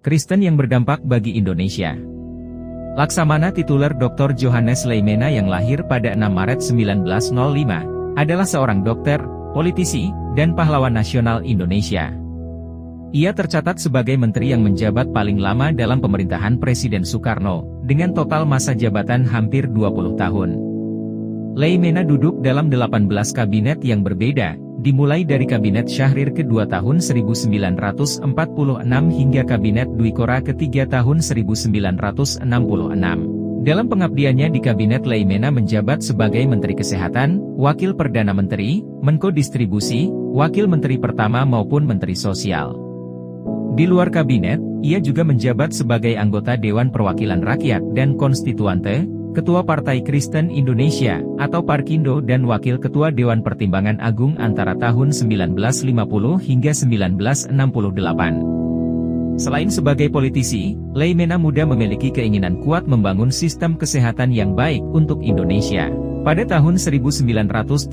Kristen yang berdampak bagi Indonesia. Laksamana tituler Dr. Johannes Leimena yang lahir pada 6 Maret 1905, adalah seorang dokter, politisi, dan pahlawan nasional Indonesia. Ia tercatat sebagai menteri yang menjabat paling lama dalam pemerintahan Presiden Soekarno, dengan total masa jabatan hampir 20 tahun. Leimena duduk dalam 18 kabinet yang berbeda, dimulai dari Kabinet Syahrir kedua tahun 1946 hingga Kabinet Dwi Korah ketiga tahun 1966. Dalam pengabdiannya di Kabinet, Leimena menjabat sebagai Menteri Kesehatan, Wakil Perdana Menteri, Menko Distribusi, Wakil Menteri Pertama maupun Menteri Sosial. Di luar kabinet, ia juga menjabat sebagai anggota Dewan Perwakilan Rakyat dan Konstituante, Ketua Partai Kristen Indonesia, atau Parkindo dan Wakil Ketua Dewan Pertimbangan Agung antara tahun 1950 hingga 1968. Selain sebagai politisi, Leimena muda memiliki keinginan kuat membangun sistem kesehatan yang baik untuk Indonesia. Pada tahun 1930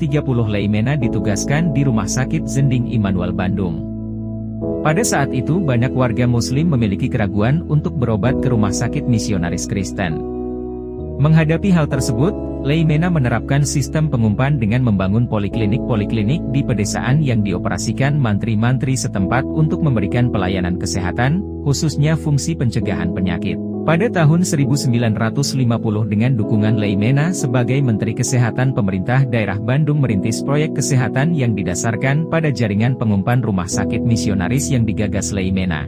Leimena ditugaskan di Rumah Sakit Zending Immanuel Bandung. Pada saat itu banyak warga muslim memiliki keraguan untuk berobat ke rumah sakit misionaris Kristen. Menghadapi hal tersebut, Leimena menerapkan sistem pengumpan dengan membangun poliklinik-poliklinik di pedesaan yang dioperasikan mantri-mantri setempat untuk memberikan pelayanan kesehatan, khususnya fungsi pencegahan penyakit. Pada tahun 1950 dengan dukungan Leimena sebagai Menteri Kesehatan pemerintah daerah Bandung merintis proyek kesehatan yang didasarkan pada jaringan pengumpan rumah sakit misionaris yang digagas Leimena.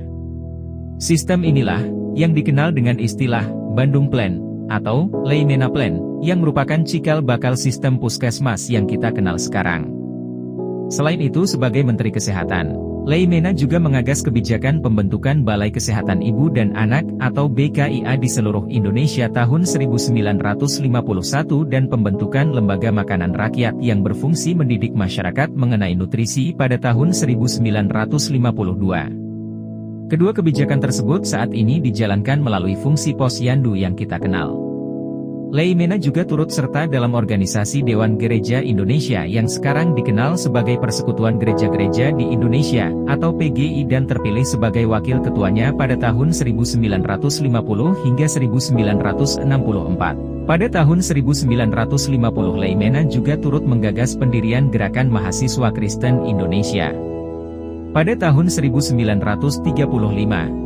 Sistem inilah yang dikenal dengan istilah Bandung Plan atau Leimena Plan, yang merupakan cikal bakal sistem puskesmas yang kita kenal sekarang. Selain itu sebagai Menteri Kesehatan, Leimena juga mengagas kebijakan pembentukan Balai Kesehatan Ibu dan Anak atau BKIA di seluruh Indonesia tahun 1951 dan pembentukan Lembaga Makanan Rakyat yang berfungsi mendidik masyarakat mengenai nutrisi pada tahun 1952. Kedua kebijakan tersebut saat ini dijalankan melalui fungsi Posyandu yang kita kenal. Leimena juga turut serta dalam organisasi Dewan Gereja Indonesia yang sekarang dikenal sebagai Persekutuan Gereja-Gereja di Indonesia, atau PGI, dan terpilih sebagai wakil ketuanya pada tahun 1950 hingga 1964. Pada tahun 1950 Leimena juga turut menggagas pendirian Gerakan Mahasiswa Kristen Indonesia. Pada tahun 1935,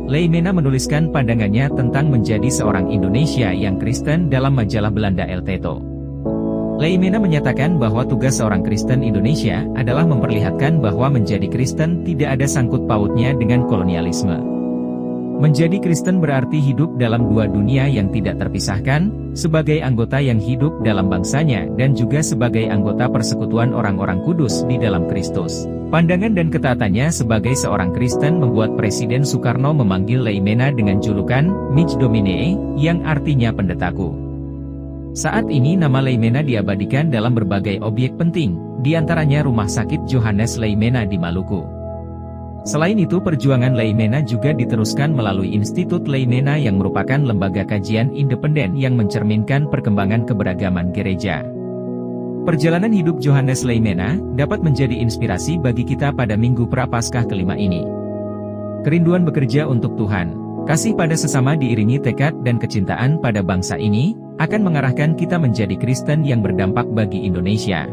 Leimena menuliskan pandangannya tentang menjadi seorang Indonesia yang Kristen dalam majalah Belanda El Teto. Leimena menyatakan bahwa tugas seorang Kristen Indonesia adalah memperlihatkan bahwa menjadi Kristen tidak ada sangkut pautnya dengan kolonialisme. Menjadi Kristen berarti hidup dalam dua dunia yang tidak terpisahkan, sebagai anggota yang hidup dalam bangsanya dan juga sebagai anggota persekutuan orang-orang kudus di dalam Kristus. Pandangan dan ketaatannya sebagai seorang Kristen membuat Presiden Soekarno memanggil Leimena dengan julukan Mij Dominee, yang artinya pendetaku. Saat ini nama Leimena diabadikan dalam berbagai objek penting, diantaranya Rumah Sakit Johannes Leimena di Maluku. Selain itu perjuangan Leimena juga diteruskan melalui Institut Leimena yang merupakan lembaga kajian independen yang mencerminkan perkembangan keberagaman gereja. Perjalanan hidup Johannes Leimena dapat menjadi inspirasi bagi kita pada Minggu Prapaskah kelima ini. Kerinduan bekerja untuk Tuhan, kasih pada sesama diiringi tekad dan kecintaan pada bangsa ini, akan mengarahkan kita menjadi Kristen yang berdampak bagi Indonesia.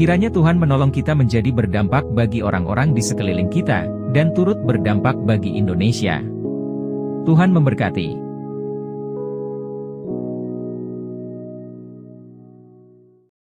Kiranya Tuhan menolong kita menjadi berdampak bagi orang-orang di sekeliling kita, dan turut berdampak bagi Indonesia. Tuhan memberkati.